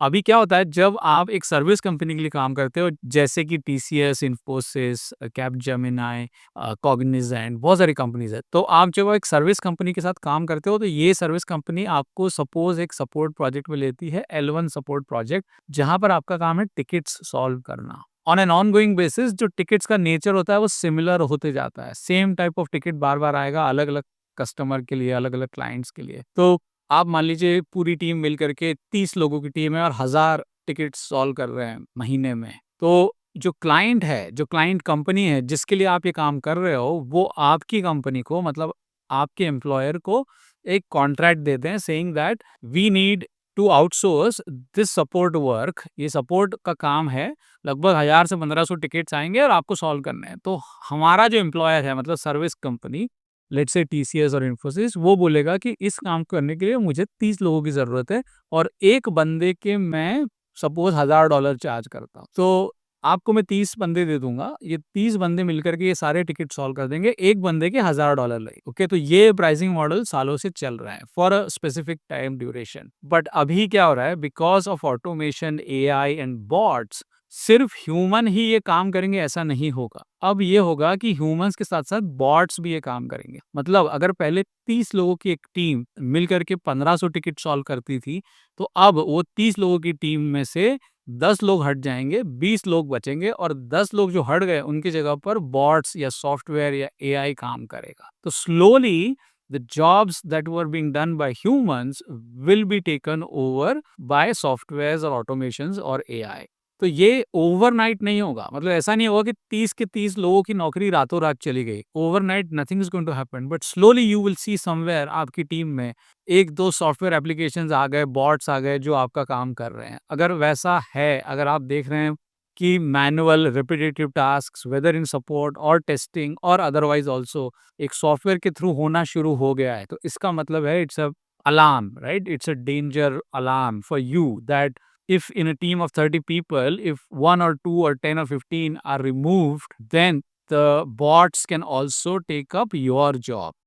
अभी क्या होता है जब आप एक सर्विस कंपनी के लिए काम करते हो जैसे कि टीसीएस, इन्फोसिस, कैपजेमिनी, कॉग्निजेंट, बहुत सारी कंपनीज है। तो आप जब एक सर्विस कंपनी के साथ काम करते हो तो ये सर्विस कंपनी आपको सपोज एक सपोर्ट प्रोजेक्ट में लेती है, L1 सपोर्ट प्रोजेक्ट, जहां पर आपका काम है टिकट्स सॉल्व करना on an on going basis. जो टिकट्स का नेचर होता है वो सिमिलर होते जाता है, सेम टाइप ऑफ टिकट बार बार आएगा, अलग अलग कस्टमर के लिए, अलग अलग क्लाइंट्स के लिए। तो आप मान लीजिए पूरी टीम मिल करके 30 लोगों की टीम है और 1000 टिकट सॉल्व कर रहे हैं महीने में। तो जो क्लाइंट है, जो क्लाइंट कंपनी है जिसके लिए आप ये काम कर रहे हो, वो आपकी कंपनी को मतलब आपके एम्प्लॉयर को एक कॉन्ट्रैक्ट देते हैं saying that we need to outsource this support work. ये सपोर्ट का काम है, लगभग 1000 से 1500 टिकट्स आएंगे और आपको सॉल्व करने हैं। तो हमारा जो एम्प्लॉयर है मतलब service company, let's say TCS और इन्फोसिस, वो बोलेगा कि इस काम करने के लिए मुझे 30 लोगों की ज़रूरत है और एक बंदे के मैं सपोज़ $1000 चार्ज करता हूँ। तो आपको मैं 30 बंदे दे दूँगा, ये 30 बंदे मिलकर के ये सारे टिकट सॉल्व कर देंगे, एक बंदे के $1000 लगे। ओके, तो ये प्राइसिंग मॉडल सालों से चल रहा है for a specific time duration. But अभी क्या हो रहा है, because of automation, AI and bots, सिर्फ ह्यूमन ही ये काम करेंगे ऐसा नहीं होगा। अब ये होगा कि ह्यूमंस के साथ-साथ बॉट्स भी ये काम करेंगे। मतलब अगर पहले 30 लोगों की एक टीम मिल कर के 1500 टिकट सॉल्व करती थी, तो अब वो 30 लोगों की टीम में से 10 लोग हट जाएँगे, 20 लोग बचेंगे और 10 लोग जो हट गए उनकी जगह पर बॉट्स या सॉफ्टवेयर या एआई काम करेगा। तो slowly the jobs that were being done by humans will be taken over by softwares or automations or AI। तो ये ओवरनाइट नहीं होगा, मतलब ऐसा नहीं होगा कि 30 के 30 लोगों की नौकरी रातों रात चली गई। Overnight nothing is going to happen, but slowly you will see somewhere आपकी टीम में 1-2 सॉफ्टवेयर एप्लीकेशंस आ गए, बॉट्स आ गए जो आपका काम कर रहे हैं। अगर वैसा है, अगर आप देख रहे हैं कि manual repetitive tasks whether in support और टेस्टिंग और अदरवाइज ऑल्सो एक सॉफ्टवेयर के थ्रू होना शुरू हो गया है, तो इसका मतलब है it's a alarm, right? It's a danger alarm for you that if in a team of 30 people, if one or two or 10 or 15 are removed, then the bots can also take up your job.